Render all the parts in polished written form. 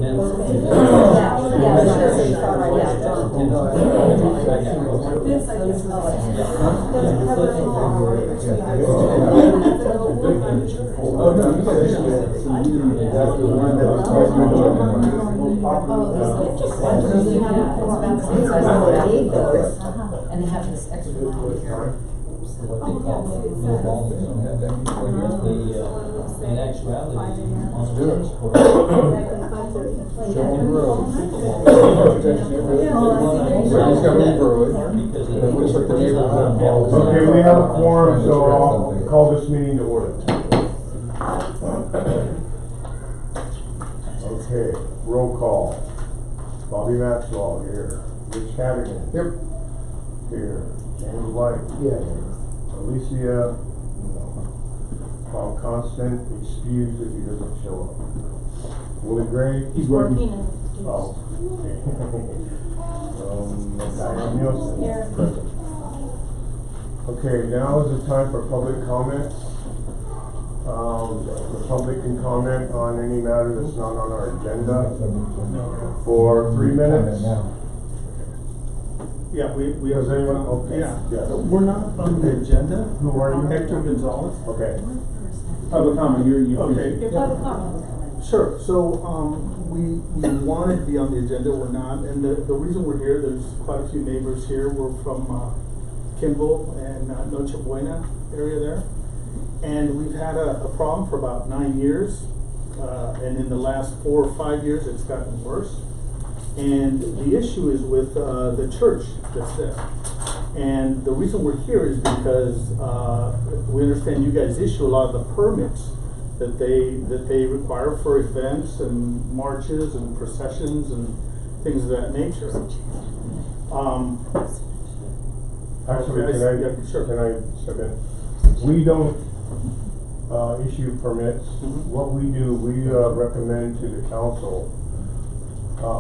And they have this extra mile here. What they call no ball zone. In actuality, on the tennis court. Okay, we have a quorum, so I'll call this meeting to order. Okay, roll call. Bobby Maxwell here. Rich Cadigan. Yep. Here. James White. Yeah. Alicia. No. Paul Constant, excused if he doesn't show up. Willie Gray. He's working. Oh. Diane Nielsen. Here. Present. Okay, now is the time for public comments. The public can comment on any matter that's not on our agenda for 3 minutes. Yeah, we Does have. anyone? Okay. Yeah. Yes. We're not on the agenda. Who are you? Hector Gonzalez. Okay. Public comment, you're. Your Okay. public comment. Sure, so, we wanted to be on the agenda, we're not, and the reason we're here, there's quite a few neighbors here, we're from, Kimball and Noche Buena area there. And we've had a problem for about 9 years, and in the last 4 or 5 years, it's gotten worse. And the issue is with the church that's there. And the reason we're here is because we understand you guys issue a lot of the permits that they require for events and marches and processions and things of that nature. Actually, Yeah, sure. can I step in? We don't issue permits. Mhm. What we do, we recommend to the council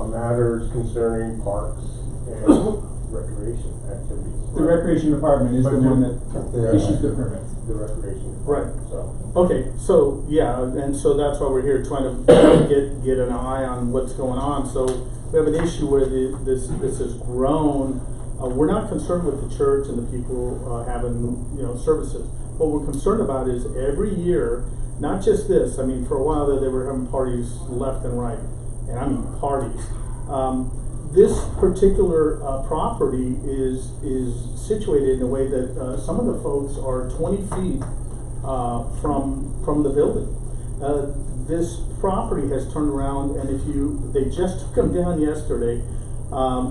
matters concerning parks and recreation activities. The recreation department is the But one the- that issues the permits. The recreation. Right. So. Okay, so, yeah, and so that's why we're here, trying to get an eye on what's going on. So we have an issue where this has grown. We're not concerned with the church and the people having, services. What we're concerned about is every year, not just this, I mean, for a while there, they were having parties left and right, and I mean parties. This particular property is situated in a way that some of the folks are 20 feet from the building. This property has turned around, and they just took them down yesterday.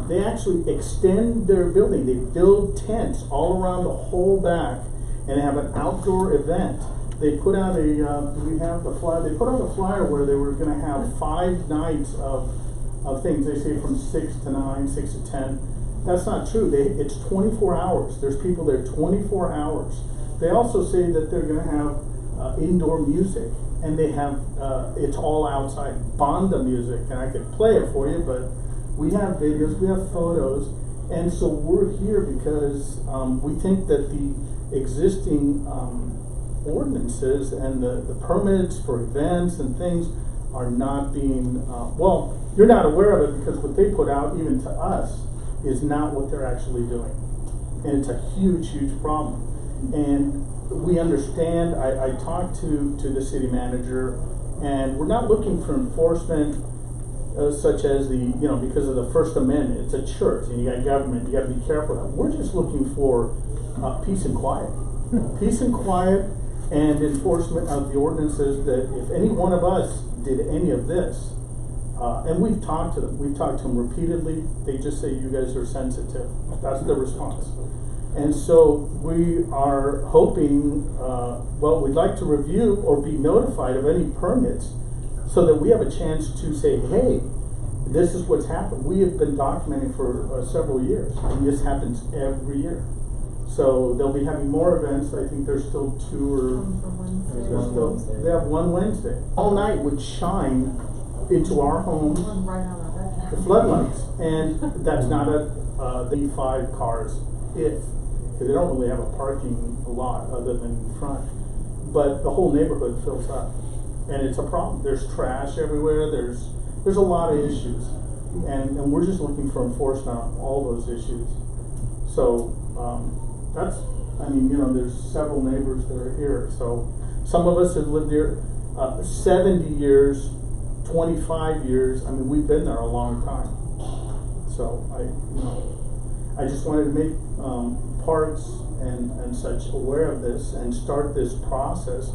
They actually extend their building. They build tents all around the whole back and have an outdoor event. They put out do we have the flyer? They put out a flyer where they were gonna have 5 nights of things. They say from 6 to 9, 6 to 10. That's not true. It's 24 hours. There's people there 24 hours. They also say that they're gonna have indoor music, and they have, it's all outside, banda music, and I could play it for you, but we have videos, we have photos, and so we're here because we think that the existing ordinances and the permits for events and things are not being, well, you're not aware of it because what they put out, even to us, is not what they're actually doing. And it's a huge, huge problem. And we understand, I talked to the city manager, and we're not looking for enforcement such as because of the First Amendment. It's a church, and you got government, you got to be careful. We're just looking for peace and quiet. Peace and quiet and enforcement of the ordinances that if any one of us did any of this, and we've talked to them repeatedly, they just say you guys are sensitive. That's the response. And so we are hoping, we'd like to review or be notified of any permits so that we have a chance to say, hey, this is what's happened. We have been documenting for several years, and this happens every year. So they'll be having more events. I think there's still 2 or they have one Wednesday. All night would shine into our homes, the floodlights, and that's not the 5 cars because they don't really have a parking lot other than in front. But the whole neighborhood fills up, and it's a problem. There's trash everywhere. There's There's a lot of issues, and we're just looking for enforcement on all those issues. So, that's, I mean, you know, there's several neighbors that are here, so some of us have lived here 70 years, 25 years, I mean, we've been there a long time. So I just wanted to make parks and such aware of this and start this process,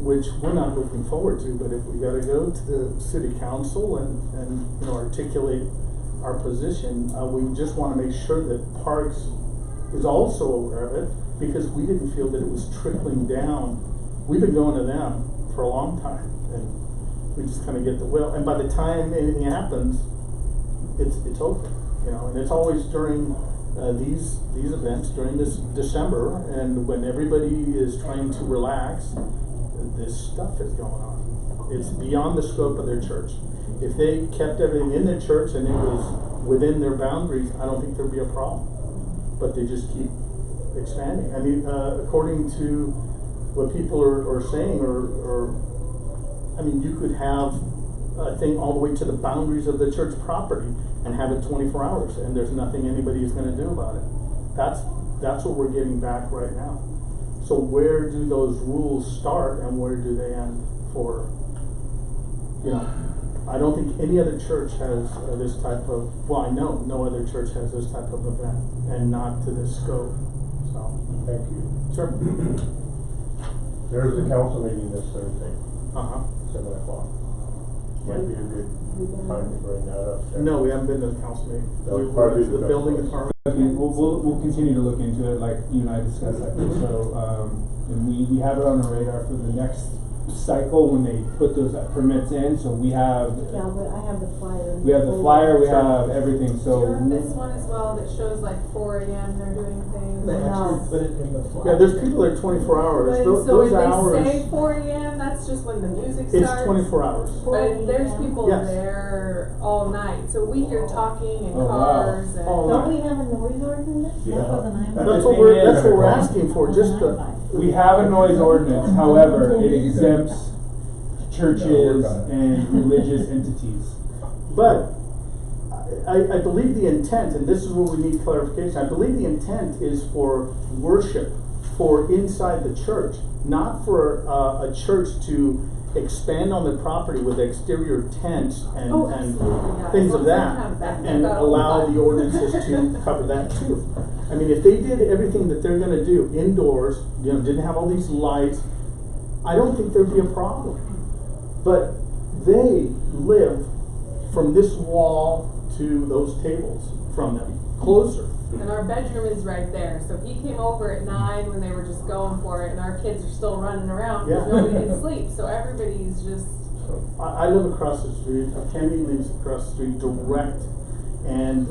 which we're not looking forward to, but if we gotta go to the city council and you know, articulate our position, we just wanna make sure that Parks is also aware of it, because we didn't feel that it was trickling down. We've been going to them for a long time, and we just kinda get the will, and by the time anything happens, it's over, you know, and it's always during these events, during this December, and when everybody is trying to relax, this stuff is going on. It's beyond the scope of their church. If they kept everything in their church and it was within their boundaries, I don't think there'd be a problem. But they just keep expanding. I mean, according to what people are saying, or I mean, you could have a thing all the way to the boundaries of the church property and have it 24 hours, and there's nothing anybody is going to do about it. That's what we're getting back right now. So where do those rules start and where do they end for, you know, I don't think any other church has this type of, well, I know no other church has this type of event, and not to this scope, so. Thank you. Sure. There's a council meeting this Thursday, Uh-huh. 7 o'clock. Might be a good time to bring that up. there. No, we haven't been to the council meeting. That was We probably went to the the best building place. department. Okay, we'll continue to look into it, like you and I discussed, I think, so, and we have it on the radar for the next cycle when they put those permits in, so we have, Yeah, but I have the flyer. we have the flyer, we have everything, Do so. you have this one as well that shows like 4 AM they're doing things? They actually put it in the flag. Yeah, there's people that are 24 hours. But Those, so those when hours, they say 4 AM, that's just when the music it's starts? 24 hours. But there's people Yes. there all night, so we hear talking and Oh, wow. cars and. All Don't night. we have a noise ordinance? Yeah. That's The what thing we're, is- that's what we're asking for, just the, We have a noise ordinance, however, it exempts churches and religious entities. but I believe the intent, and this is where we need clarification, I believe the intent is for worship, for inside the church, not for a church to expand on their property with exterior tents and, Oh, and absolutely, yeah. things As of long as that, they have that, and that allow all the ordinances to cover that too. I mean, if they did everything that they're gonna do indoors, you know, didn't have all these lights, I don't think there'd be a problem. But they live from this wall to those tables from them, closer. And our bedroom is right there, so he came over at 9 when they were just going for it, and our kids are still running around because Yeah. nobody can sleep, so everybody's just. I live across the street, Kenny lives across the street direct, and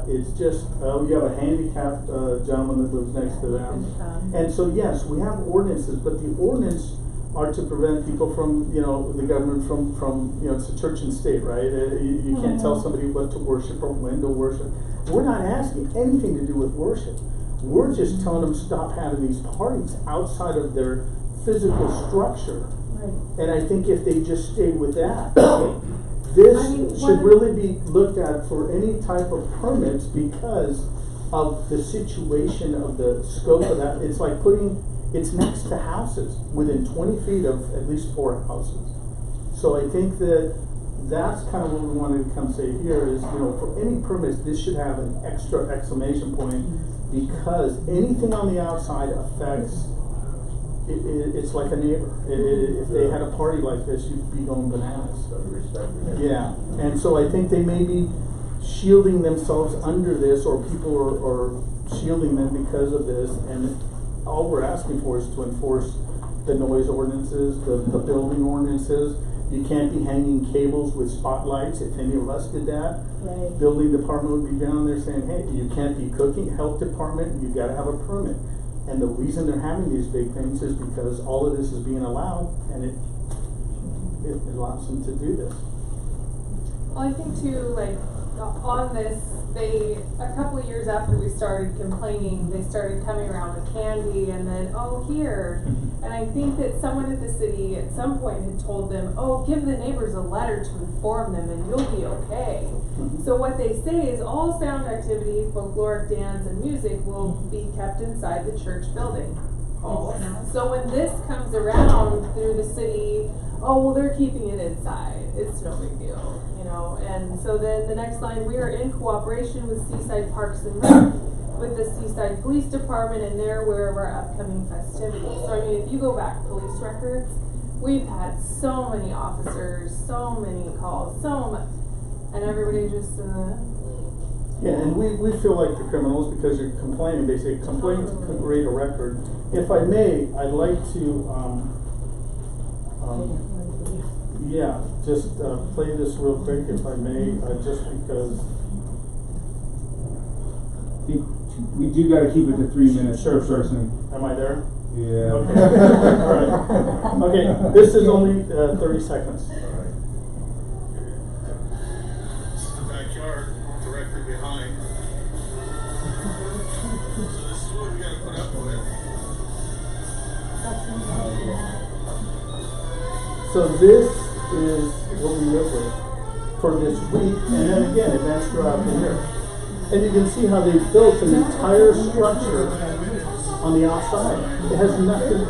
it's just, we have a handicapped gentleman that lives next to them. And so, yes, we have ordinances, but the ordinance are to prevent people from, you know, the government from, you know, it's a church and state, right? You can't tell somebody what to worship or when to worship. We're not asking anything to do with worship. We're just telling them stop having these parties outside of their physical structure. Right. And I think if they just stay with that, this I mean, should one- really be looked at for any type of permits because of the situation of the scope of that. It's like it's next to houses, within 20 feet of at least 4 houses. So I think that's kind of what we wanted to come say here is, you know, for any permits, this should have an extra exclamation point because anything on the outside affects, it's like a neighbor. If they had a party like this, you'd be going bananas. So respect it. Yeah, and so I think they may be shielding themselves under this, or people are shielding them because of this, and all we're asking for is to enforce the noise ordinances, the building ordinances. You can't be hanging cables with spotlights. If any of us did that, Right. building department would be down there saying, hey, you can't be cooking. Health department, you gotta have a permit. And the reason they're having these big things is because all of this is being allowed, and it allows them to do this. Well, I think too, like, on this, a couple of years after we started complaining, they started coming around with candy and then, oh, here. And I think that someone at the city at some point had told them, oh, give the neighbors a letter to inform them and you'll be okay. So what they say is all sound activity, folkloric dance and music will be kept inside the church building. So when this comes around through the city, oh, well, they're keeping it inside. It's no big deal, you know. And so then the next line, we are in cooperation with Seaside Parks and Rec, with the Seaside Police Department, and they're aware of our upcoming festivities. So I mean, if you go back police records, we've had so many officers, so many calls, so much, and everybody just, Yeah, and we feel like the criminals because you're complaining. They say complaints create a record. If I may, I'd like to, yeah, just play this real quick if I may, just because. I think we do gotta keep it to 3 minutes per person. Am I there? Yeah. Okay. All right. Okay, this is only 30 seconds. This is the backyard directly behind. So this is what we gotta put up with. So this is what we live with for this week, and then again, events throughout the year. And you can see how they built an entire structure on the outside. It has nothing.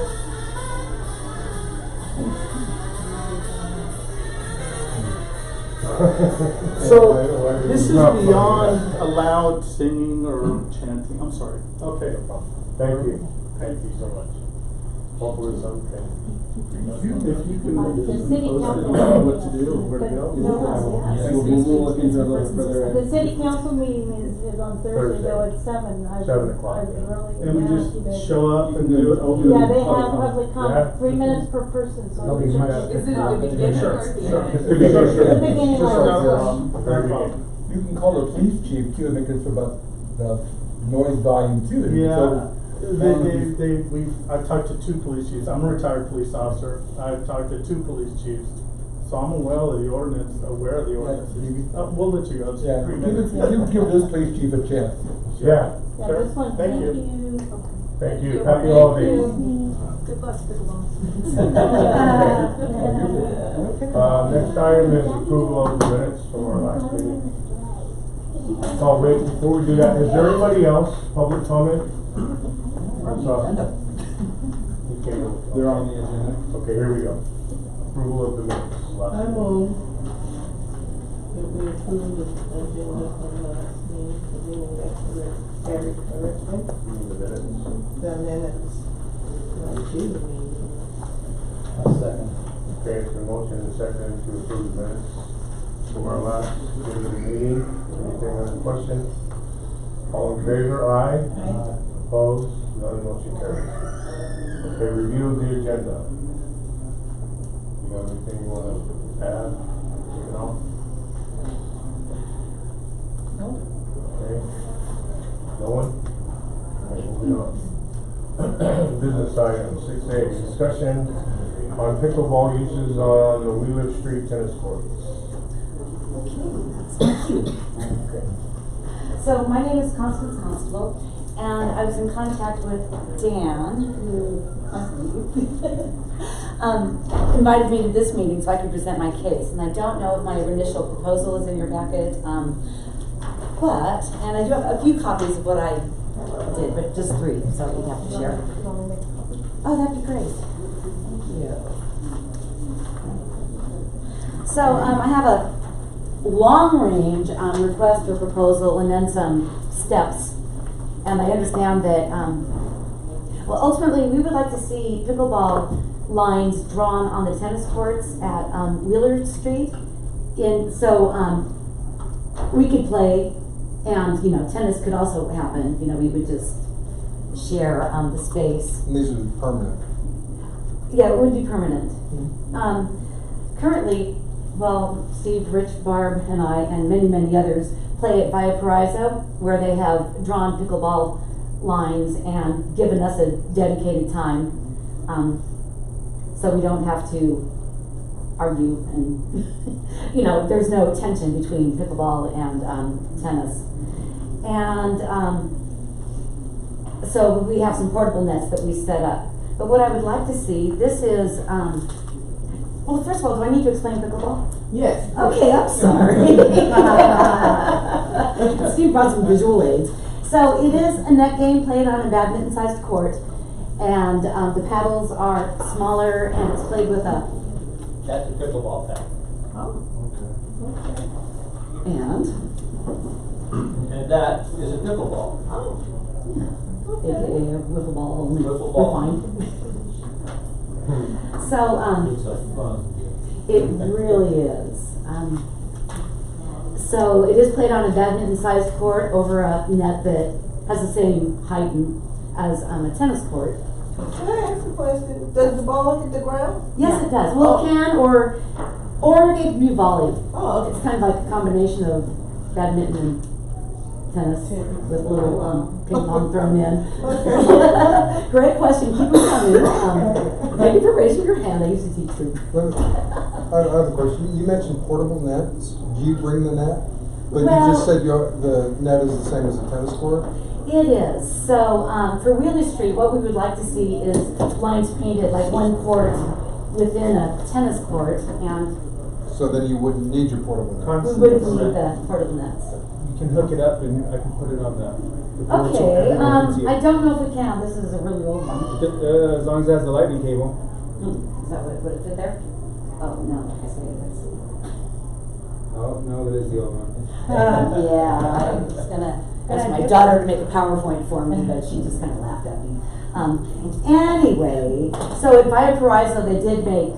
So this is beyond allowed singing or chanting. I'm sorry. Okay. Thank you. Thank you so much. Hopefully something. If you can The city post it, council- what to do, where to go. No, Yeah, we'll look into it a little further. The city council meeting is on Thursday, though, at 7. 7 o'clock. I really And we ask just you to- show up and do it open. Yeah, they have public public Yeah. comment, 3 minutes per person, so. Nobody it's much. just- is it at the beginning Sure. or at the Sure. end? The beginning. The beginning Just of like, the- very beginning. You can call the police chief too, because about the noise volume too. If it's Yeah, over- I've talked to 2 police chiefs. I'm a retired police officer. I've talked to 2 police chiefs. So I'm aware of the ordinance, we'll let you go. It's Yeah, 3 give minutes. this police chief a chance. Yeah. Yeah, Sure. this one, Thank thank you. you. Thank you. Thank Happy you. holidays. Good luck, pickleball. Next item is approval of the minutes from our last meeting. Oh, wait, before we do that, is there anybody else, public comment? I'm sorry. You can't go. They're on the agenda. Okay, here we go. Approval of the minutes. last I meeting. move that we approve the agenda from last meeting, beginning that very correctly, Approve the minutes. the minutes, not you, Second. Okay, it's been motion and second to approve the minutes from our last meeting. Anything on the question? All in favor, aye? Opposed? None, motion carries. Okay, review of the agenda. You have anything you wanna add? Take it off? No. Okay. No one? Okay, moving on. Business item 6A, discussion on pickleball uses on the Wheeler Street tennis courts. Okay. So my name is Constance Constable, and I was in contact with Dan, who invited me to this meeting so I could present my case. And I don't know if my initial proposal is in your packet, but, and I do have a few copies of what I did, but just 3, so we have to share. Oh, that'd be great. Thank you. So I have a long-range request or proposal and then some steps. And I understand that, well, ultimately, we would like to see pickleball lines drawn on the tennis courts at Wheeler Street. So we could play, and, you know, tennis could also happen. You know, we would just share the space. And these are permanent. Yeah, it would be permanent. Currently, well, Steve, Rich, Barb, and I, and many, many others play at Valparaiso, where they have drawn pickleball lines and given us a dedicated time. So we don't have to argue and, you know, there's no tension between pickleball and, tennis. And, so we have some portable nets that we set up. But what I would like to see, this is, well, first of all, do I need to explain pickleball? Yes. Okay, I'm sorry. Steve brought some visual aids. So it is a net game played on a badminton-sized court, and the paddles are smaller, and it's played with a. That's a pickleball pad. Oh, okay. And And that is a pickleball. Oh. AKA a wiffle ball, only Wiffle ball. refined. So It's a fun. it really is. So it is played on a badminton-sized court over a net that has the same height as a tennis court. Can I ask a question? Does the ball hit the ground? Yes, it does. Well, it can, or it can be volleyed. Oh, okay. It's kind of like a combination of badminton and tennis with a little ping pong thrown in. Great question. Keep it coming. Thank you for raising your hand. I used to teach too. I have a question. You mentioned portable nets. Do you bring the net? But Well- you just said the net is the same as a tennis court? It is. So for Wheeler Street, what we would like to see is lines painted like one court within a tennis court, and So then you wouldn't need your portable net? we wouldn't need the portable nets. You can hook it up and I can put it on the board so Okay, everyone can see it. I don't know if we can. This is a really old one. As long as it has the lightning cable. Is that what, would it fit there? Oh, no, I see it. Oh, no, that is the old one. Yeah, I was gonna ask my daughter to make a PowerPoint for me, but she just kind of laughed at me. Anyway, so at Valparaiso, they did make,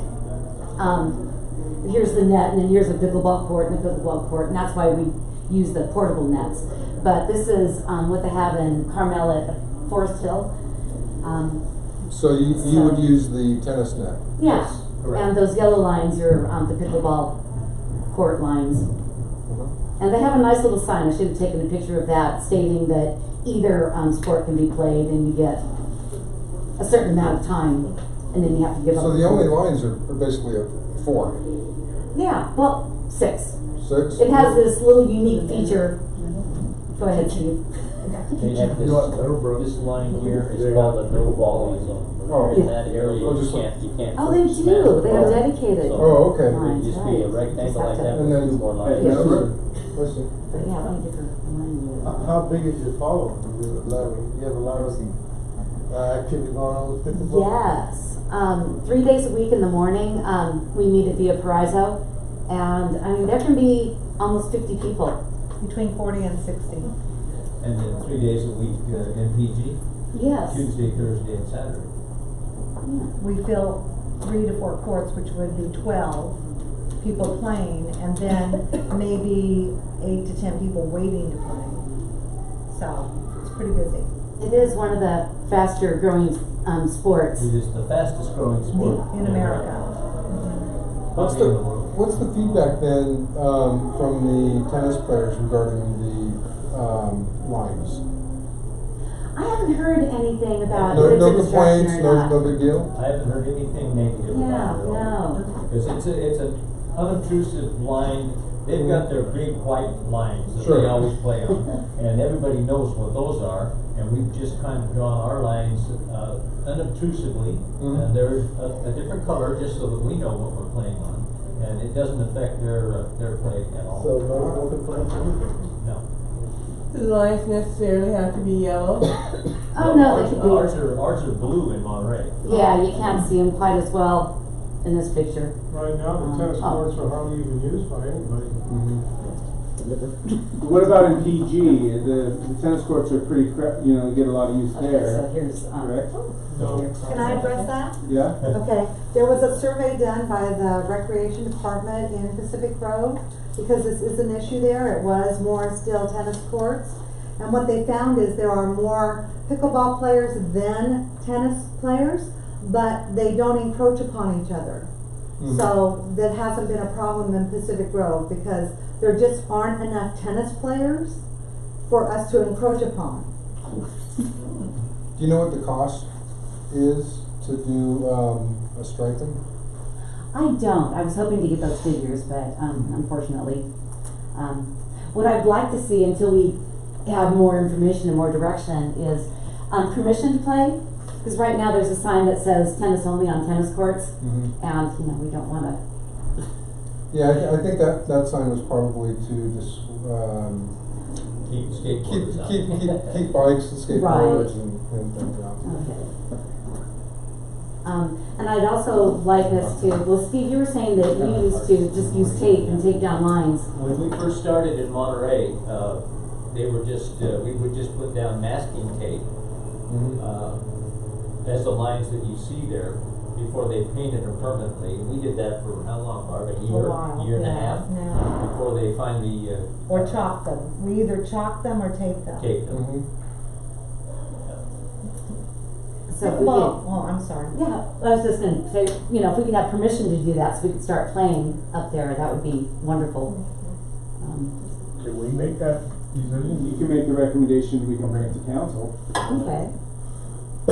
here's the net, and then here's a pickleball court and a pickleball court, and that's why we use the portable nets. But this is what they have in Carmel at Forest Hill. So you would use the tennis net? Yeah, correct. and those yellow lines are the pickleball court lines. And they have a nice little sign, I should have taken a picture of that, stating that either sport can be played and you get a certain amount of time, and then you have to give up. So the only lines are basically a 4? Yeah, well, 6. 6? It has this little unique feature. Go ahead, Steve. They have this line here is called the no volley zone. Oh. In that area, Oh, you just can't. Oh, they smash do, the they have ball. dedicated. So Oh, okay. lines, It used to be a right. rectangle Just like have that to- And then, with 4 lines. yeah, I see. But yeah, let me get her line. How big is your following? You have a lot of activity going on with pickleball? Yes, 3 days a week in the morning, we meet at Via Paraiso, and I mean, there can be almost 50 people. Between 40 and 60. And then 3 days a week in PG, Yes. Tuesday, Thursday, and Saturday. We fill 3 to 4 courts, which would be 12 people playing, and then maybe 8 to 10 people waiting to play. So, it's pretty busy. It is one of the faster growing sports. It is the fastest growing sport In America. What's Probably in the world. What's the feedback then from the tennis players regarding the lines? I haven't heard anything about No, if it's no a distraction complaints, or not. no big deal? I haven't heard anything negative Yeah, about it at all. no. Because it's an unobtrusive line. They've got their big white lines that Sure. they always play on, and everybody knows what those are. And we've just kind of drawn our lines unobtrusively, and they're a different color, just so that we know what we're playing on, and it doesn't affect their play at all. So no complaints, anything? No. Do the lines necessarily have to be yellow? Oh, no, they could be. Ours are blue in Monterey. Yeah, you can't see them quite as well in this picture. Right now, the tennis courts are hardly even used by anybody. What about in PG? The tennis courts are pretty, get a lot of use Okay, so there, here's, correct? Can I address that? Yeah? Okay, there was a survey done by the Recreation Department in Pacific Grove, because this is an issue there, it was more still tennis courts. And what they found is there are more pickleball players than tennis players, but they don't encroach upon each other. So that hasn't been a problem in Pacific Grove, because there just aren't enough tennis players for us to encroach upon. Do you know what the cost is to do a striping? I don't. I was hoping to get those figures, but unfortunately. What I'd like to see until we have more information and more direction is permission to play. Because right now there's a sign that says tennis only on tennis courts, Mhm. and we don't want to. Yeah, I think that sign was probably to just, Keep keep, skateboarders out. keep bikes and skateboards and things out. Okay. And I'd also like us to, well, Steve, you were saying that you used to just use tape and take down lines. When we first started in Monterey, they were just, we would just put down masking tape, as the lines that you see there, before they painted them permanently. We did that for how long, Barb? A year? while, Year and a yeah, half? yeah. Before they finally, Or chalk them. We either chalk them or tape them. taped them. Mhm. So if we Well, could, well, I'm sorry. yeah, I was just going to say, if we could have permission to do that, so we could start playing up there, that would be wonderful. Can we make that You decision? can make the recommendation, we can bring it to council. Okay. I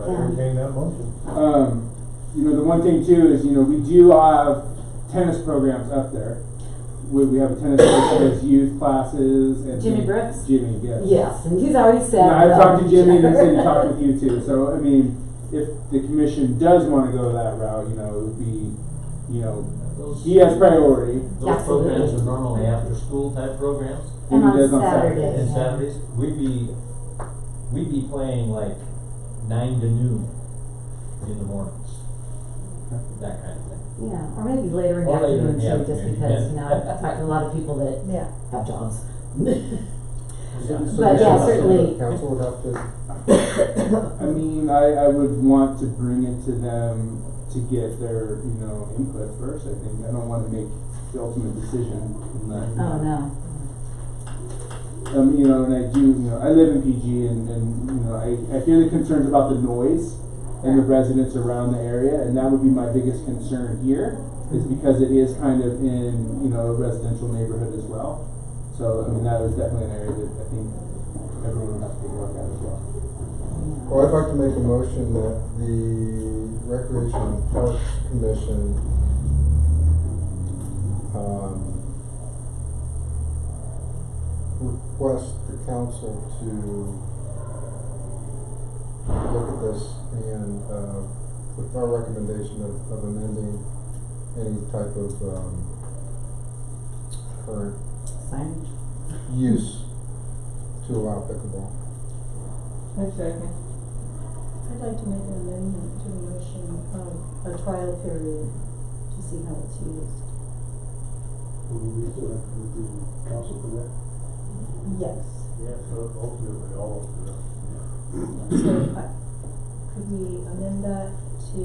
entertain that motion. The one thing too is, we do have tennis programs up there. We have a tennis coach that does youth classes and. Jimmy Brooks? Jimmy, yes. Yes, and he's already said. Yeah, I've talked to Jimmy and he said he talked with you too, so, if the commission does wanna go that route, it would be, Those- he has priority. Those programs are normally after-school type programs. And He does on on Saturdays. And Saturdays, we'd be playing like 9 to noon in the mornings. That kind of thing. Yeah, or maybe later in the Or later in afternoon the too, just afternoon, because, yeah. I've talked to a lot of people that Yeah. have jobs. So But this yeah, is something certainly- the council would have to, I would want to bring it to them to get their, input first, I think. I don't wanna make the ultimate decision in that. Oh, no. And I do, I live in PG and I hear the concerns about the noise and the residents around the area, and that would be my biggest concern here, is because it is kind of in, a residential neighborhood as well. So, that was definitely an area that I think everyone would have to take a look at as well. well, I'd like to make a motion that the Recreation and Parks Commission, request the council to look at this and, with our recommendation of amending any type of, current Signage. use to allow pickleball. A second. I'd like to make an amendment to the motion of a trial period to see how it's used. Will we still have to do council for that? Yes. Yeah, so ultimately all of it. So, could we amend that to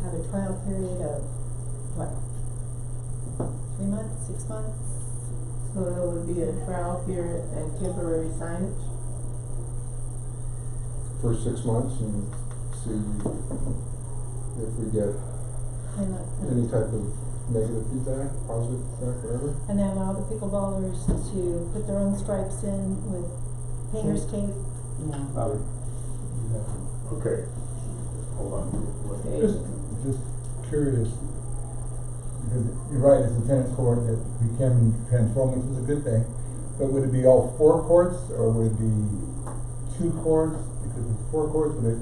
have a trial period of, 3 months, 6 months? So it would be a trial period and temporary signage? For 6 months and see if we get any type of negative feedback, positive feedback, whatever. And then allow the pickleballers to put their own stripes in with painter's tape? Yeah. Okay. Hold on. Just curious, because you're right, it's a tennis court that we can transform, which is a good thing. But would it be all 4 courts, or would it be 2 courts? Because it's 4 courts, would it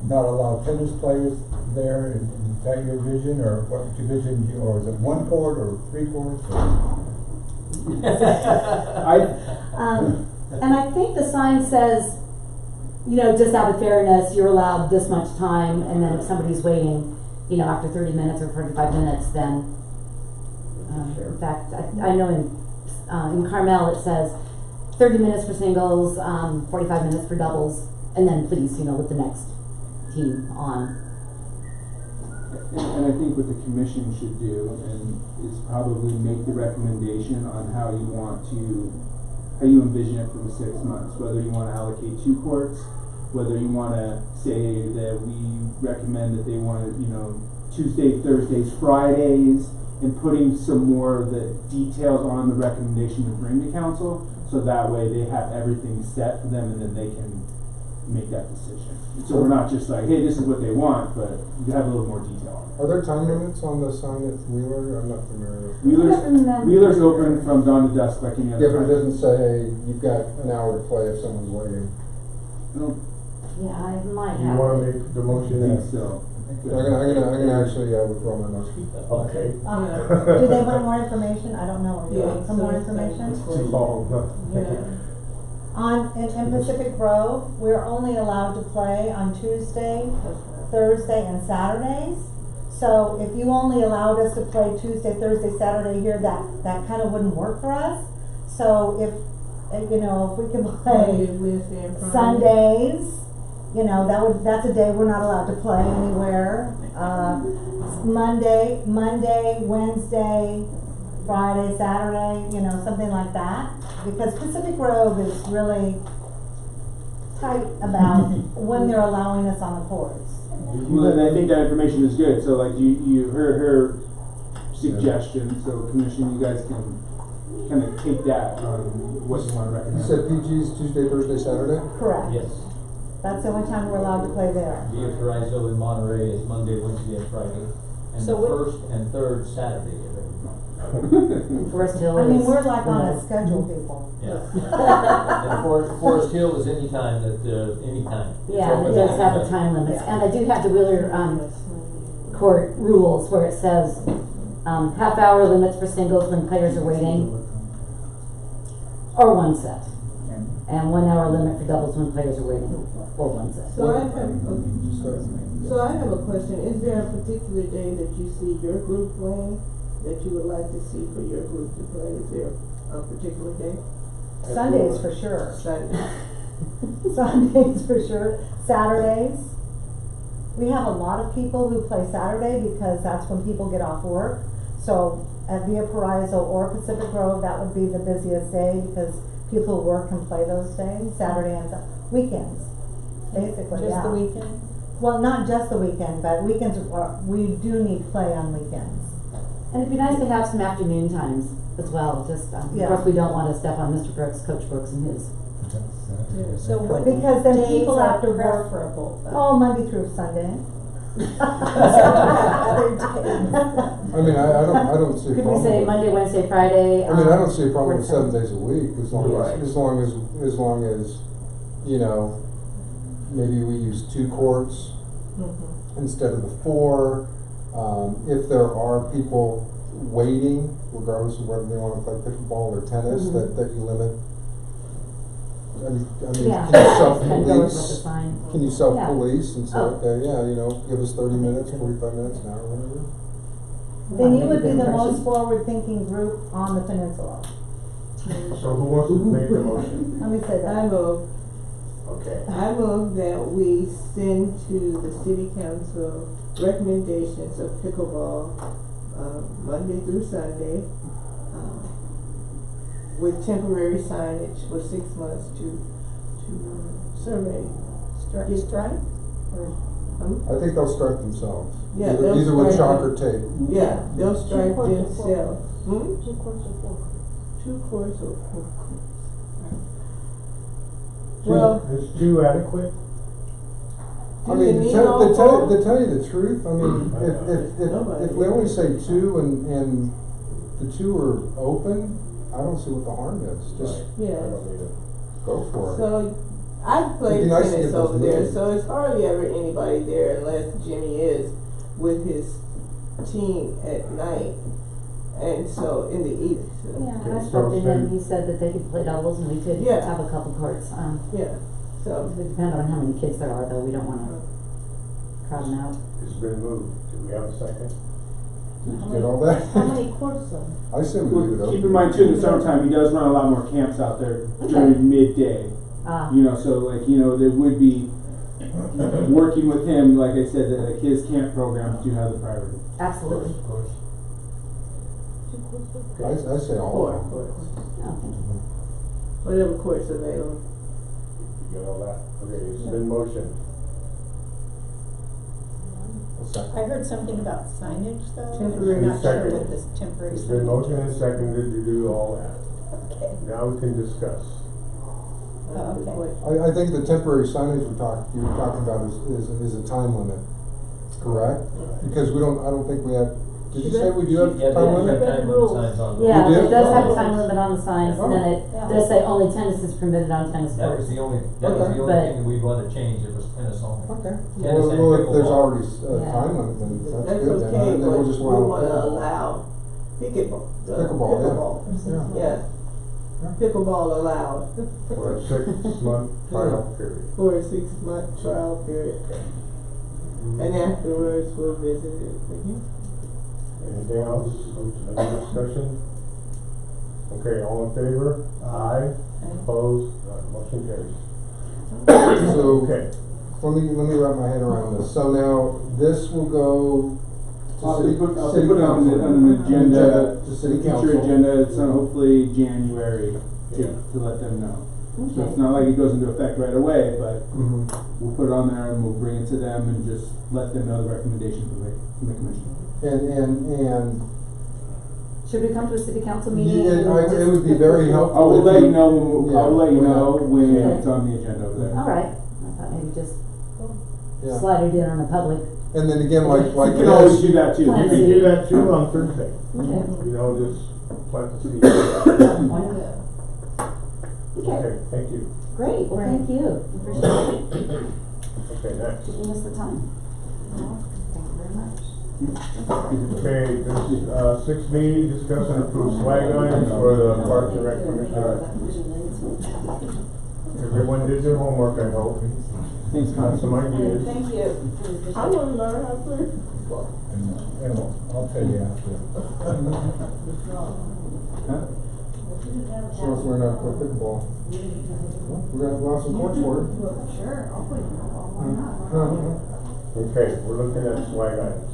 not allow tennis players there? Is that your vision, or what would your vision, or is it 1 court, or 3 courts? And I think the sign says, just out of fairness, you're allowed this much time, and then if somebody's waiting, after 30 minutes or 45 minutes, then, in fact, I know in Carmel it says 30 minutes for singles, 45 minutes for doubles, and then please, with the next team on. And I think what the commission should do, is probably make the recommendation on how you envision it for the 6 months, whether you wanna allocate 2 courts, whether you wanna say that we recommend that they want, Tuesdays, Thursdays, Fridays, and putting some more of the details on the recommendation to bring to council, so that way they have everything set for them and then they can, make that decision. So we're not just like, hey, this is what they want, but you have a little more detail on it. Are there time limits on the sign at Wheeler? I'm not familiar with. Wheeler's open from dawn to dusk like any other. Yeah, but it time. doesn't say, hey, you've got an hour to play if someone's waiting. I don't Yeah, I might You have. wanna make the motion think then? so. I'm gonna actually withdraw my motion. Okay. Do they want more information? I don't know. Do you Yeah, want some so more it's like- information? It's too long, no. In Pacific Grove, we're only allowed to play on Tuesday, Thursday, and Saturdays. So if you only allowed us to play Tuesday, Thursday, Saturday here, that kind of wouldn't work for us. So if we can play Wednesday and Friday. Sundays, that's a day we're not allowed to play anywhere. Monday, Wednesday, Friday, Saturday, something like that. Because Pacific Grove is really tight about when they're allowing us on the courts. Well, and I think that information is good, so like you heard her suggestion, so commission, you guys can kind of take that on what you want to You recommend. said PG's Tuesday, Thursday, Saturday? Correct. Yes. That's the only time we're allowed to play there. Via Paraiso in Monterey is Monday, Wednesday, and Friday, and So the what- first and third Saturday of every month. And Forest Hill I mean, is- we're like on a schedule, people. Yeah. And Forest Hill is anytime anytime. It's Yeah, and it open does have the anytime. time limits, and I do have the Wheeler, court rules where it says, half-hour limits for singles when players are waiting, or one set. And 1 hour limit for doubles when players are waiting, or one set. So I have a question. Is there a particular day that you see your group playing that you would like to see for your group to play? Is there a particular day? Sundays for sure. Sunday. Sundays for sure. Saturdays. We have a lot of people who play Saturday because that's when people get off work. So at Via Paraiso or Pacific Grove, that would be the busiest day because people who work can play those days, Saturday and weekends, basically, Just yeah. the weekend? Well, not just the weekend, but weekends, we do need play on weekends. And it'd be nice to have some afternoon times as well, just, of Yeah. course, we don't wanna step on Mr. Brooks, Coach Brooks and his. So what Because then days people are after work, preferable? oh, Monday through Sunday. Other days. I mean, I don't see a Could we problem say with- Monday, Wednesday, Friday? I mean, I don't see a problem with or 7 days a week, as long Right. as, maybe we use 2 courts instead of the 4. If there are people waiting, regardless of whether they wanna play pickleball or tennis, Mhm. that you limit. I mean, Yeah. can you Kind of go with self-police? the sign. Can you self-police and say, Oh. okay, yeah, give us 30 minutes, 45 minutes, an hour, whatever? Then you Make a would be good the impression. most forward-thinking group on the peninsula. So who wants to make the motion? Let me say that. I move that we send to the city council recommendations of pickleball, Monday through Sunday, with temporary signage for 6 months to survey. Strike? I think they'll strike themselves. Yeah, Either- they'll Either with strike chalk or tape. Yeah, they'll strike courts or themselves. Hmm? 2 courts or 4? 2 courts or 4 courts. Well, Is 2 adequate? I Do you mean, need to all tell four? you the truth, I mean, if we only say 2 and the 2 are open, I don't see what the harm is, just yeah. go for it. So, I It'd play be nice to tennis get those over there, moving. so it's hardly ever anybody there unless Jimmy is with his team at night. And so, in the evening, so, Yeah, Okay, I so spoke to him, then- he said that they could play doubles and we could Yeah. have a couple courts. yeah, so. It depends on how many kids there are though, we don't wanna crowd them out. It's been moved. Do we have a second? Did you get all that? How many courts though? I say we leave it Well, open. keep in mind too, in the summertime, he does run a lot more camps out there during midday. So like, there would be, working with him, like I said, that like his camp programs do have the priority. Absolutely. Of course. I say all Four of them. courts. Oh, thank you. Whatever courts available. You got all that? Okay, it's been motioned. I heard something about signage though. Temporary I'm not sure signage. what this temporary It's been signage motioned and is. seconded to do all that. Okay. Now we can discuss. That's the question. I think the temporary signage you're talking about is a time limit, correct? Because I don't think we have, did you say we do have Yeah, time they limit? have time limit signs on them. Yeah, We do? it does have a time limit on the signs, and then it does say only tennis is permitted on tennis That was courts. the only Okay. thing that we'd wanna change, it was tennis only. Okay. Tennis and Well, if there's pickleball. already a Yeah. time limit, then that's That's good, then, okay, and then but we'll we just wanna. wanna allow pickleball. Pickleball, yeah. Yes. Pickleball allowed For a 6-month trial period. for a 6-month trial period. And afterwards, we'll visit it again. Anything else? Any discussion? Okay, all in favor? Aye. Opposed? None. Motion carries. So, Okay. let me wrap my head around this. So now, this will go to I'll city, put city it on council. an agenda, To city future council. agenda, it's on hopefully January Yeah. to let them know. So Okay. it's not like it goes into effect right away, but Mhm. we'll put it on there and we'll bring it to them and just let them know the recommendation from the commission. And, Should we come to a city council meeting? yeah, and it would be very helpful. I will if let you know, when yeah, I'll let you know when Yeah. it's on the agenda over there. All right, I thought maybe just Yeah. slide it in on the public. And then again, like You can always this, do that too. You can do that too on Thursday. Okay. You know, just plant the seed. Okay, Okay, thank you. great, well, thank you, appreciate it. Okay, next. Giving us the time. Thank you very much. Okay, this, 6B, discuss and approve swag items for the Parks and Rec Commission. Everyone did their homework, I hope. Thanks, Got some ideas. Thank you. I wanna learn how to play. And I'll tell you after. Huh? show us where not to play pickleball. We're gonna allow some courts for it. Sure, I'll put Okay, we're looking at swag items.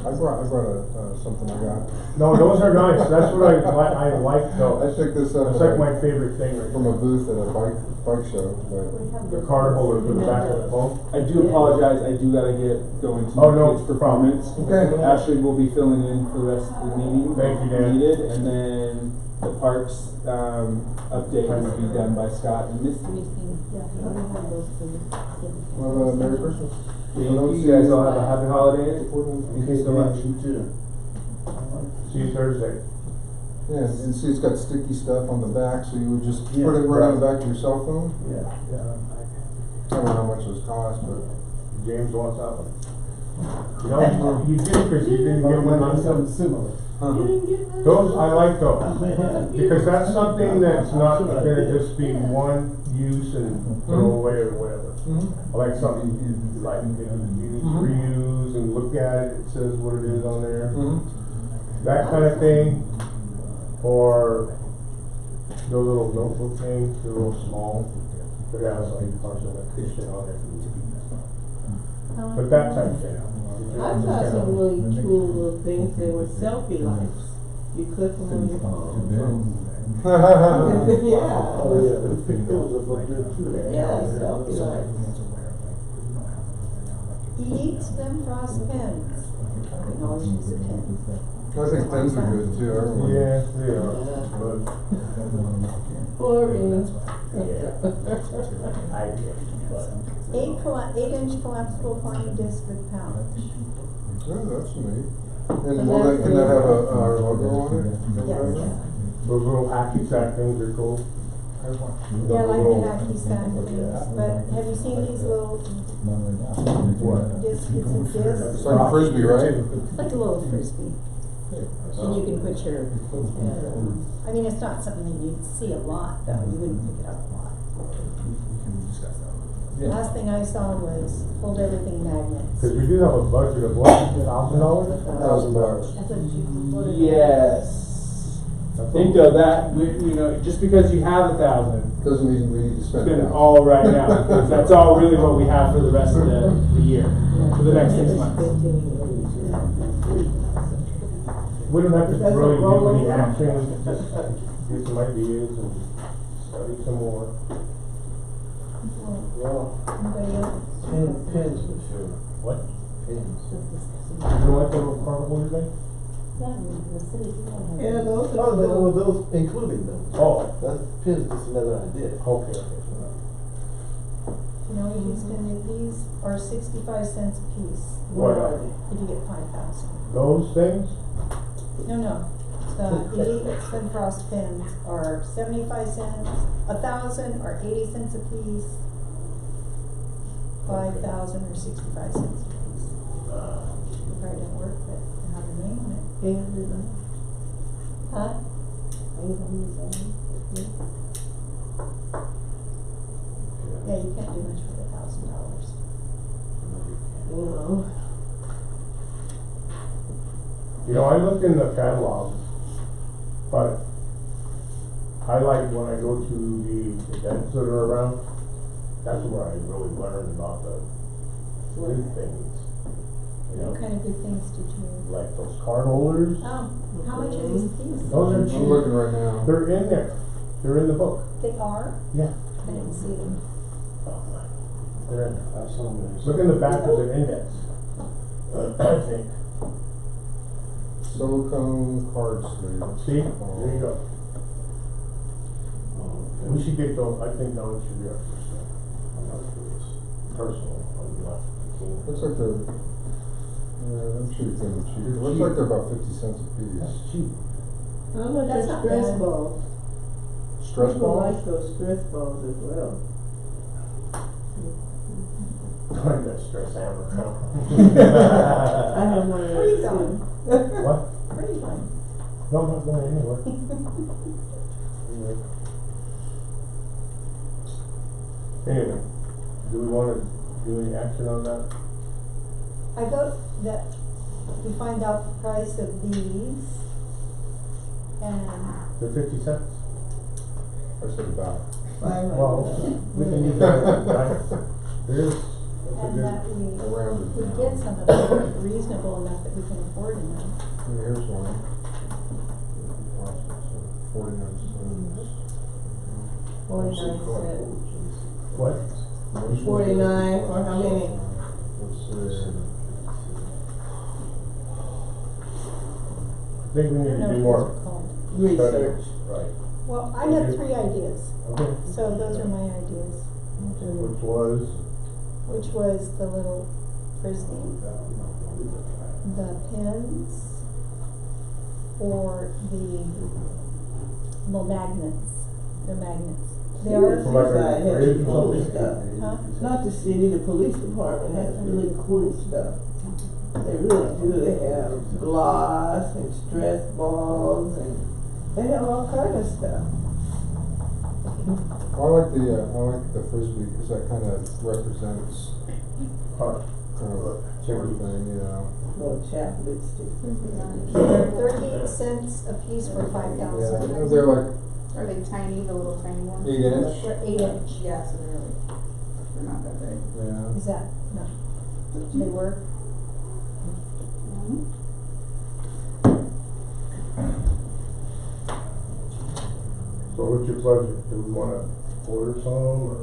I brought something I got. No, those are nice, that's what I like I those. picked this up That's like my favorite thing right from a booth at a bike show, but. The card holder for the back of the phone. I do apologize, I do gotta get going to Oh, no kids' performance. Okay. Ashley will be filling in for the rest of the meeting. Thank you, Dan. if Needed, and then the parks, update will be done by Scott and Misty. Well, Merry Christmas. Thank you guys all have a happy holidays. Thank you so much. See you Thursday. Yeah, and see, it's got sticky stuff on the back, so you would just Yeah, put it right on the right. back of your cell phone. Yeah. I don't know how much those cost, but. James wants that one. No, you did, because you didn't get one on something similar. Those, I like those, because that's something that's not gonna just be one use and throw away or whatever. I like something like, use, reuse, and look at it, it says what it is on there. That kind of thing, or the little notebook things, they're real small, but it has like parts of that fiction on it. But that type of thing. I saw some really cool little things that were selfie lights. You click them on your phone. Yeah. Oh, yeah, the pictures of a good too. Yeah, selfie lights. He eats them frost pens. No, she's a pen. I think pens are good too, everyone. Yeah, they are, but. Boring. I get it, but. 8-inch collapsible pointing disc with pouch. Yeah, that's neat. And can that have our logo on it? Yes. Those little hacky sack things are cool. Yeah, like the hacky sack things, but have you seen these little discs, it's a disc? It's like a frisbee, right? Like a little frisbee. And you can put your, I mean, it's not something that you'd see a lot, though, you wouldn't pick it up a lot. Last thing I saw was hold everything magnets. Cause we do have a budget of what, $1,000? $1,000. Yes. Think of that, just because you have 1,000, Doesn't mean we need to spend spend it it now. all right now, because that's all really what we have for the rest of the year, for the next 6 months. We don't have to really do any action, just get some ideas and study some more. Anybody else? Pins for sure. What? Pins. You like the little carnival today? Yeah, I mean, the city, Yeah, those Oh, are well, the, those including them. Oh, That's just another idea. okay. You know, Houston, if these are 65 cents a piece, What are they? if you get 5,000. Those things? No, the elite spin frost pins are 75 cents, 1,000 or 80 cents a piece, 5,000 or 65 cents a piece. Probably didn't work, but I have a name on it. Huh? Yeah, you can't do much with $1,000. you You know, I looked in the catalog, but I like when I go to the events that are around, that's where I really learn about the good things. You know, What kind of good things did you? like those card holders, Oh, how much are these a piece? those are I'm cheap. looking right now. They're in there, they're in the book, They are? yeah. I didn't see them. They're in there. I saw them. Look in the back of the index, I think. Silicone card sleeve. See, there you go. We should get those, I think those should be our first step. I'm not sure it's personal, I'm not keen. Looks like they're, I'm sure you can cheap. They're Looks cheap. like they're about 50 cents a piece. That's cheap. How much That's are not stress bad. balls? Stress People balls? like those stress balls as well. I'm gonna stress hammer. I have one of Where you those going? too. What? Where are you going? No, I'm not going anywhere. Anyway, do we wanna do any action on that? I vote that we find out the price of these and They're 50 cents? I said about. Well, we can use that as a guide. There is, that's a and good. that Around it we now. get some of them reasonable enough that we can afford them. Here's one. 49 cents. 49 cents. What? 49 for how many? Let's see. I think we I need don't to know do what more those are called. Research. Right. Well, I had 3 ideas, Okay. so those are my ideas, Which was? which was the little frisbee, the pins, or the magnets. They're magnets. They are, For like a Side has bridge or cool something? stuff. huh? Not the city, the police department has really cool stuff. They really do. They have gloss and stress balls and they have all kind of stuff. I like the frisbee because that kind of represents Art. everything, yeah. Little chaplet sticks. They're 38 cents a piece for 5,000. Yeah, they're like Are they tiny, the little tiny ones? 8 inch. They're 8 inch. Yeah, so they're not that big. Yeah. Is that, no, they work? So what's your pleasure? Do we wanna order some or?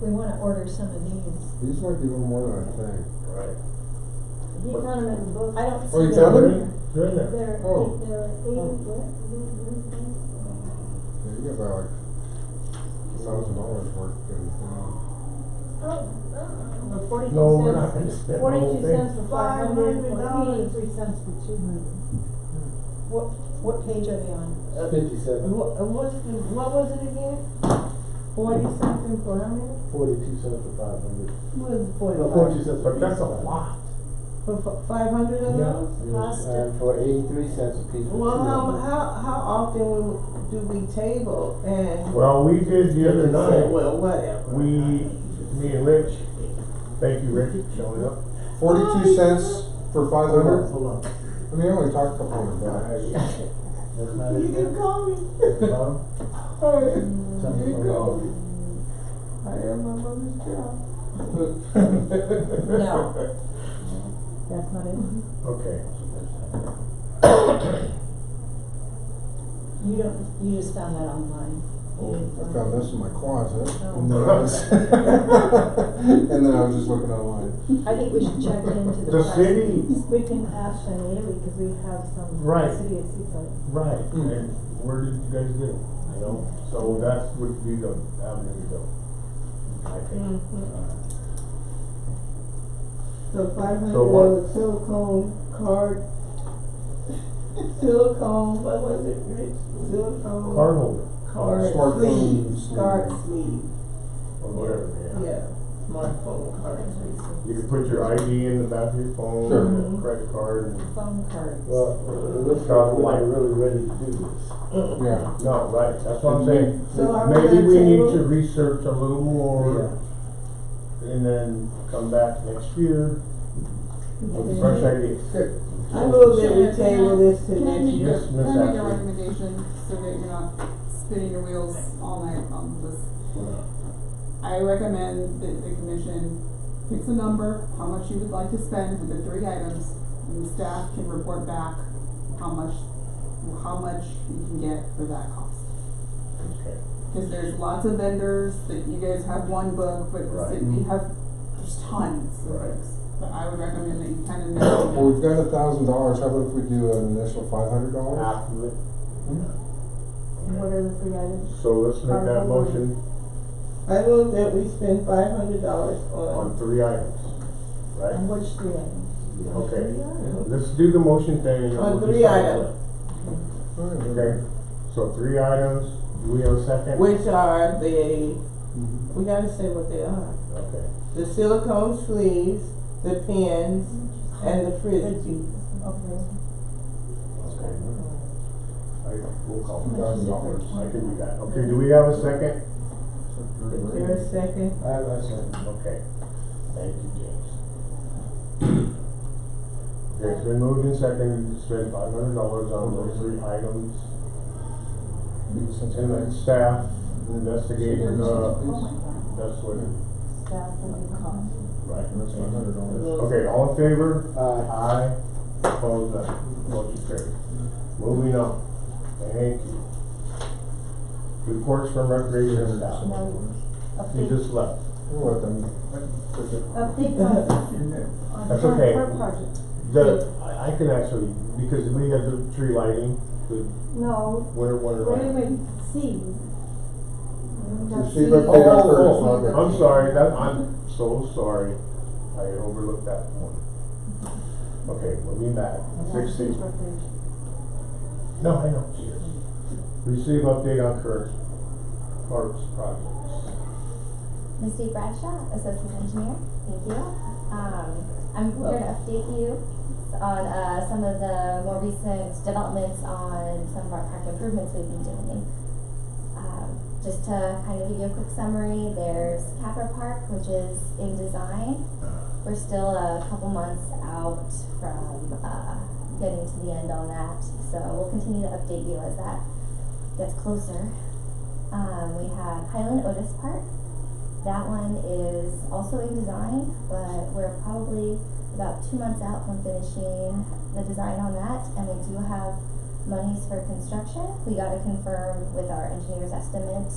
We wanna order some of these. These might be a little more than I think. Right. He found them in the book. I don't Oh, you see found them. them? They're in there. They're, Oh. they're 8, what? Yeah, you got about like $1,000 worth of things. Or 42 No, we're cents. not gonna spend the whole 42 thing. cents for 500, or $500. 83 cents for 200. What page are they on? 57. What was it again? 40 something for how many? 42 cents for 500. What is No, 45? 42 cents, but that's a lot. For 500 of Yeah. those? Plastic. And for 83 cents a piece. for Well, 200. how often do we table and? Well, we did the other night. Well, whatever. Me and Rich, thank you, Rich, for showing up. 42 cents for 500? Hold on. I mean, I only talked a couple $100. That's not You it. can call me. Bottom? Alright, Something you from can call bottom. me. I am my mother's child. No. That's not it? Okay. You just found that online. I found this in my closet, Oh. and then I was, and then I was just looking online. I think we should check into the The price. city, We can ask Shanita because we have some Right. city of Seaside. right, Mm. and where did you guys get it, you know? So that would be the avenue to go, I think. So $500 So what- silicone card, silicone, what was it, Rich? Silicone. Card holder, Card Smartphone sleeve, card sleeve. sleeve, or whatever, yeah. yeah, smartphone card sleeve. You can put your ID in the back of your phone, Sure. and a credit card, and, Phone cards. Well, it looks like we're not really ready to do this. Yeah. no, right, that's what I'm saying. So are we Maybe gonna we need table? to research a little more, and then come back next year with fresh ideas. Good. I move that we table this to Can I next make year. Yes, a, Miss can I make a Ashley. recommendation so that you're not spinning your wheels all night on this? I recommend that the commission picks a number, how much you would like to spend with the 3 items, and the staff can report back how much you can get for that cost. Okay. Cause there's lots of vendors that you guys have one book, but the Right. city, we have, there's tons of Right. books. But I would recommend that you kind of Well, know. we've got $1,000, how about if we do an initial $500? Half of it. And what are the 3 items? So let's make that motion I move that we spend $500 on on, 3 items, right? And which 3 items? Okay, let's do the motion thing. and on we'll 3 decide. items, Okay, so 3 items, do we have a second? which are we gotta say what they are. Okay, The silicone sleeves, the pins, and the frisbee. Okay. okay. We'll call it $2,000. I can do that. Okay, do we have a second? Is there a second? I said, Okay, thank you, James. Okay, it's been moved and seconded to spend $500 on those 3 items. And then staff investigate, that's what, Staff and the cost. right. That's $500. Okay, all in favor? Aye. Aye. Opposed, none. Motion carried. Moving on. Thank you. Reports from recreation staff. You just left. We'll let them. Update on That's okay. current project. I can actually, because we have the tree lighting, the No, winter lighting. wait, see. See, but they got first, okay. I'm sorry, I'm so sorry. I overlooked that one. Okay, moving back. 16. No, I know. Receive update on current parks projects. Misty Bradshaw, Associate Engineer. Thank you. I'm here to update you on some of the more recent developments on some of our park improvements we've been doing. Just to kind of give you a quick summary, there's Capra Park, which is in design. We're still a couple months out from getting to the end on that, so we'll continue to update you as that gets closer. We have Highland Otis Park. That one is also in design, but we're probably about 2 months out from finishing the design on that, and we do have monies for construction. We gotta confirm with our engineer's estimate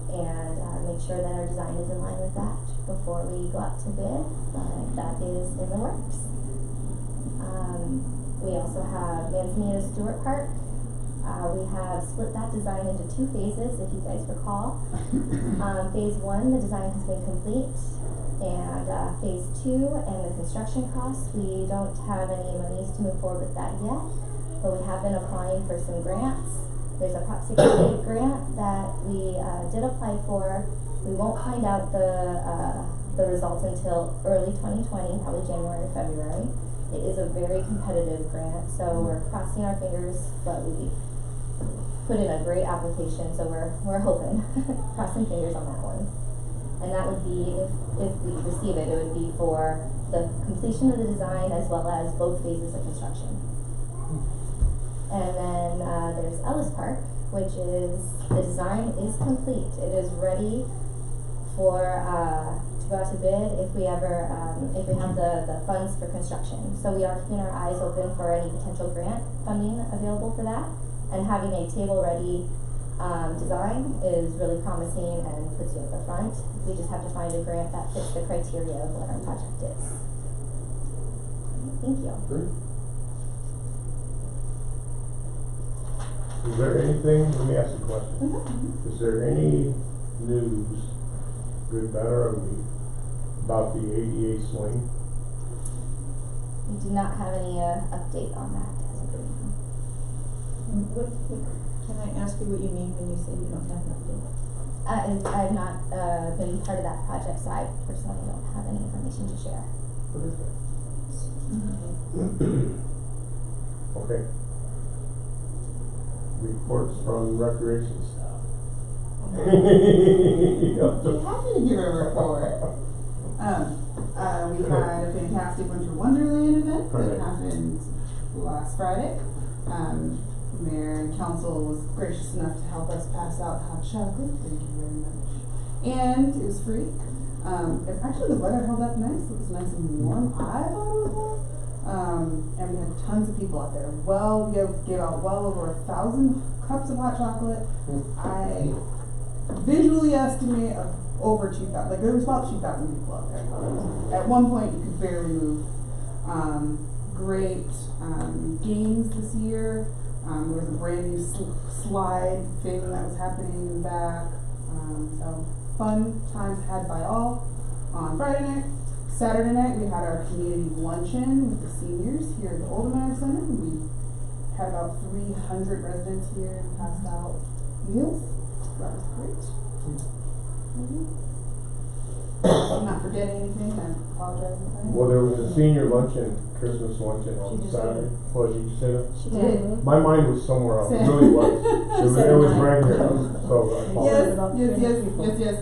and make sure that our design is in line with that before we go out to bid, but that is in the works. We also have Manzanita Stewart Park. We have split that design into 2 phases, if you guys recall. Phase 1, the design has been complete, and phase 2 and the construction costs, we don't have any monies to move forward with that yet, but we have been applying for some grants. There's a Prop 68 grant that we did apply for. We won't find out the results until early 2020, probably January or February. It is a very competitive grant, so we're crossing our fingers, but we put in a great application, so we're hoping, crossing fingers on that one. And that would be, if we receive it, it would be for the completion of the design as well as both phases of construction. And then there's Ellis Park, which is, the design is complete. It is ready for to go out to bid if we ever, if we have the funds for construction. So we are keeping our eyes open for any potential grant funding available for that, and having a table ready design is really promising and puts you at the front. We just have to find a grant that fits the criteria of what our project is. Thank you. Great. Is there anything, let me ask a question. Is there any news, good, bad, or ugly, about the ADA swing? We do not have any update on that as of right now. Can I ask you what you mean when you say you don't have an update? And I've not been part of that project, so I personally don't have any information to share. Okay. Reports from recreation staff. Happy to give a report. We had a fantastic Winter Wonderland event that happened last Friday. Mayor and council was gracious enough to help us pass out hot chocolate. Thank you very much. And it was free. Actually, the weather held up nice. It was nice and warm. I thought it was warm. And we had tons of people out there. We gave out well over 1,000 cups of hot chocolate. I visually estimate of over 2,000. Like there was about 2,000 people out there. At one point, you could barely move. Great games this year. There was a brand new slide thing that was happening in the back. So fun times had by all. On Friday night. Saturday night, we had our community luncheon with the seniors here at the Oldemeyer Center. We had about 300 residents here and passed out meals. That was great. I'm not forgetting anything. I apologize. Well, there was a senior luncheon, Christmas luncheon on Saturday. Oh, did you say that? She did. My mind was somewhere else. It really was. It was right here. So I apologize. Yes.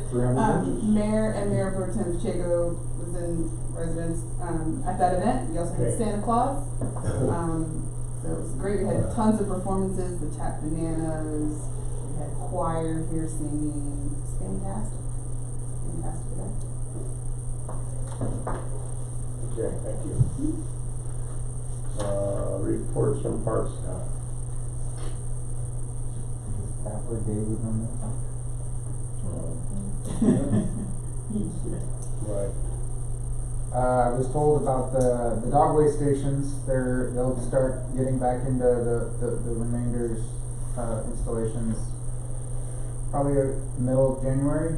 Mayor and Mayor Pro Tem Pacheco was in residence at that event. We also had Santa Claus. So it was great. We had tons of performances. The Tap Bananas. We had choir here singing. It was fantastic. Fantastic event. Okay, thank you. Reports from park staff. Staff or David on Right. I was told about the dog waste stations. They'll start getting back into the remainders installations probably middle of January.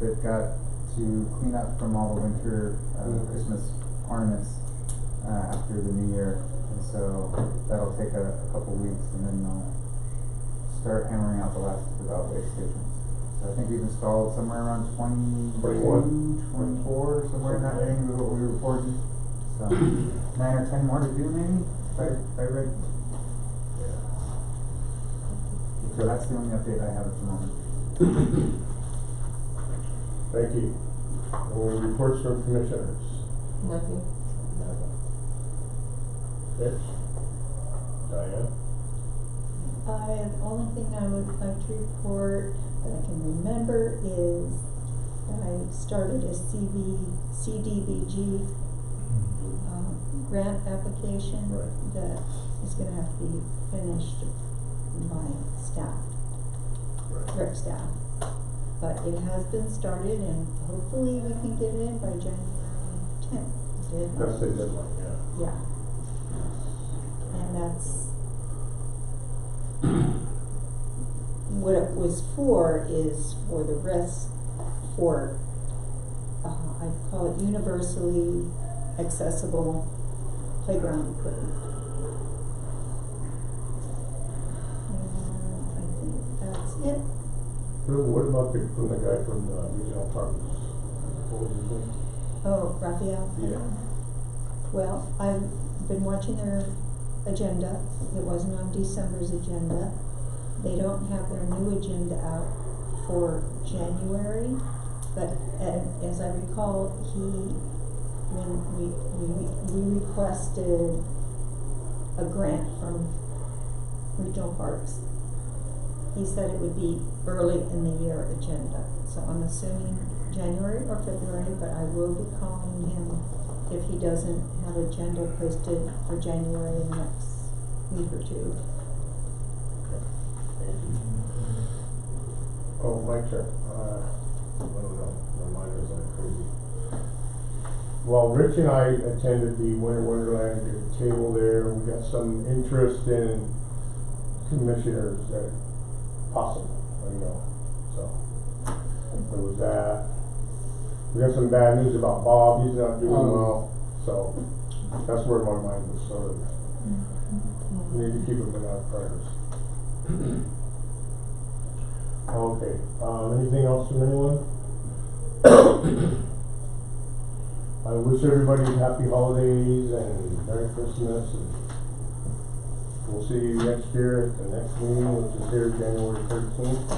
They've got to clean up from all the winter Christmas ornaments after the new year, and so that'll take a couple weeks, and then they'll start hammering out the last of the dog waste stations. So I think we've installed somewhere around 21, 24, somewhere in that range is what we reported. So 9 or 10 more to do maybe, if I read. So that's the only update I have at the moment. Thank you. Reports from commissioners. Nothing. Rich? Diane? The only thing I would like to report that I can remember is that I started a CDBG grant application that is going to have to be finished by staff, direct staff. But it has been started, and hopefully we can get it in by January 10th. That's the deadline, yeah. Yeah. And that's what it was for, is for the rest, for I call it universally accessible playground equipment. And I think that's it. What about from the guy from the regional parks? What was his name? Oh, Raphael? Yeah. Well, I've been watching their agenda. It wasn't on December's agenda. They don't have their new agenda out for January, but as I recall, when we requested a grant from Regional Parks, he said it would be early in the year agenda. So I'm assuming January or February, but I will be calling him if he doesn't have agenda posted for January in the next week or two. my turn. I don't know, my mind is like crazy. Well, Rich and I attended the Winter Wonderland, did a table there, we got some interest in commissioners that possible, so. There was that. We got some bad news about Bob, he's not doing well, so that's where my mind was sort of. We need to keep him in our prayers. Okay, anything else from anyone? I wish everybody happy holidays and Merry Christmas, and we'll see you next year at the next meeting, which is here January 13th.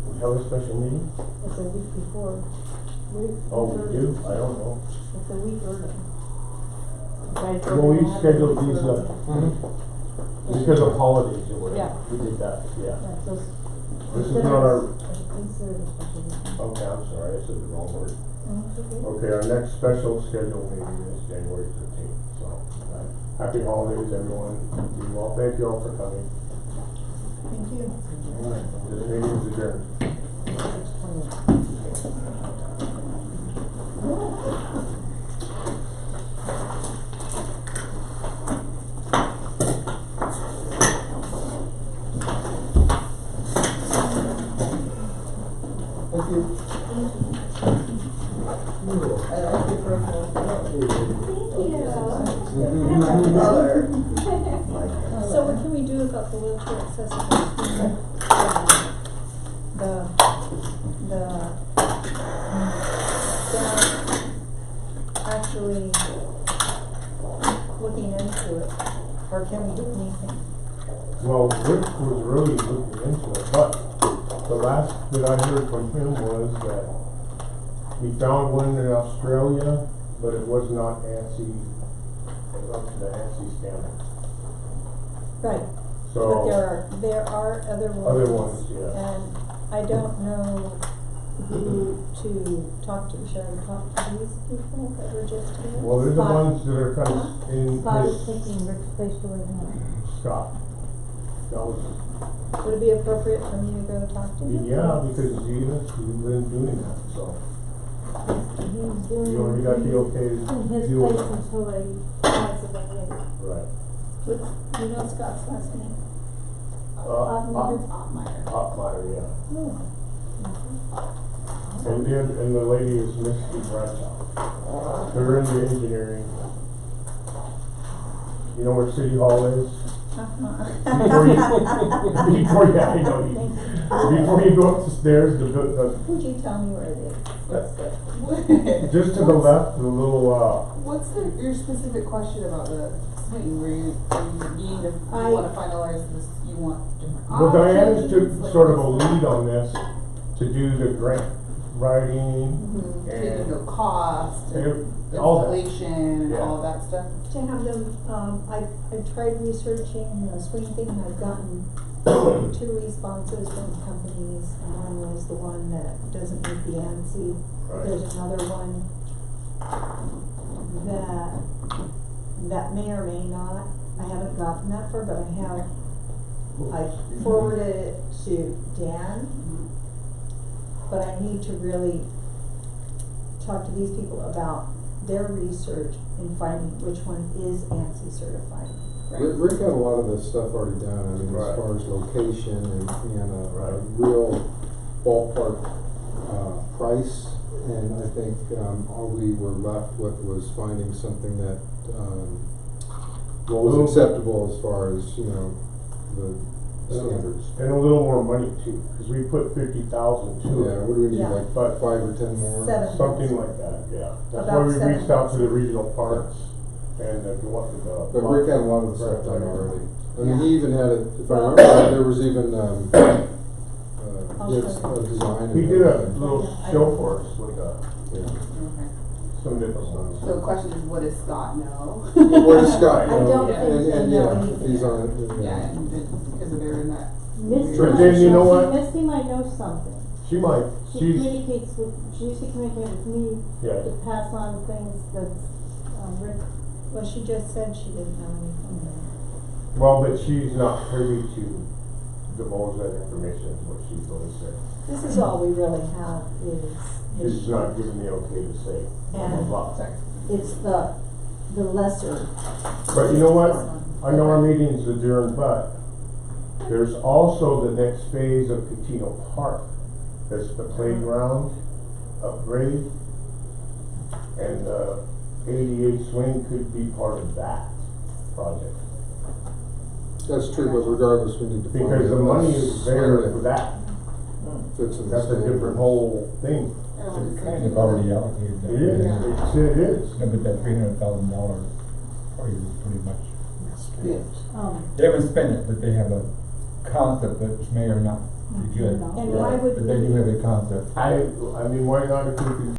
We have a special meeting? It's a week before. Oh, we do? I don't know. It's a week early. Well, we scheduled these, because of holidays or whatever. Yeah. We did that, yeah. So This is not our, consider it a special meeting. okay, I'm sorry, I said the wrong word. Okay. Okay, our next special scheduled meeting is January 13th, so, happy holidays, everyone. Well, thank you all for coming. Thank you. This meeting is adjourned. Thank you. I like your personal. So what can we do about the wheelchair accessibility? Staff actually looking into it, or can we do anything? Well, Rick was really looking into it, but the last that I heard from him was that he found one in Australia, but it was not ANSI, up to the ANSI standard. Right. So. But there are other ones. Other ones, yeah. And I don't know who to talk to. Should I talk to these people that were just here? Well, they're the ones that are kind of in Scott is his, taking Rick's place right now. Scott. That was, Would it be appropriate for me to go talk to him? yeah, because you've been doing that, so. He's doing. You already got the okay to in his deal with place it. until they pass it away. Right. Do you know Scott's last name? Ottmeyer, yeah. Oh. And the lady is Misty Bradshaw. They're in the engineering. You know where City Hall is? Before you, yeah, I know you. Before you go up the stairs, Would you tell me where it is? just to the left, the little, What's your specific question about the swing, where you need to, you wanna finalize this, you want different well, Diana's options, took like- sort of a lead on this to do the grant writing Taking and the cost, all that. installation, and Yeah. all of that stuff? To have them, I've tried researching the swing thing, and I've gotten 2 responses from companies, and one was the one that doesn't meet the ANSI. Right. There's another one that may or may not, I haven't gotten that far, but I forwarded it to Dan. But I need to really talk to these people about their research in finding which one is ANSI certified. Rick had a lot of this stuff already done, I mean, Right. as far as location and a Right. real ballpark, price. And I think, all we were left with was finding something that, what was acceptable as far as, the standards. And a little more money too, because we put 50,000 to it. Yeah, what do we need, Yeah. like But 5 or 10 more? something like that, yeah. That's why About we seven. reached out to the regional parks and But Rick had a lot of the stuff done Right. already. I mean, Yeah. he even had it, if I remember right, there was even, I'll it's show a you. design. He and did a everything. little show for us with Yeah. Okay. some different ones. So the question is, what does Scott know? What does Scott I know? don't think And, they and know yeah, anything. he's on it. Yeah, and because they're in that. Misty But might then you know what? Misty might know something. She might, She she's, communicates with, she used to communicate with me yeah. to pass on things that's, Rick. Well, she just said she didn't know anything. Well, but she's not privy to divulge that information, is what she's going to say. This is all we really have is. She's not giving me okay to say, blah, blah, And blah. it's the lesser. But you know what? I know our meeting's adjourned, but there's also the next phase of Catino Park. That's the playground upgrade. And 88 Swing could be part of that project. That's true, but regardless, we need to find. Because the out money what's is there swing for that. Fits in the That's a standard. different whole thing. It's kind of already allocated. that. It is, it is. No, but that $300,000 probably pretty much. Yes. They haven't spent it, but they have a concept which may or not be good. And why would But they do have a concept. I mean, why not if we could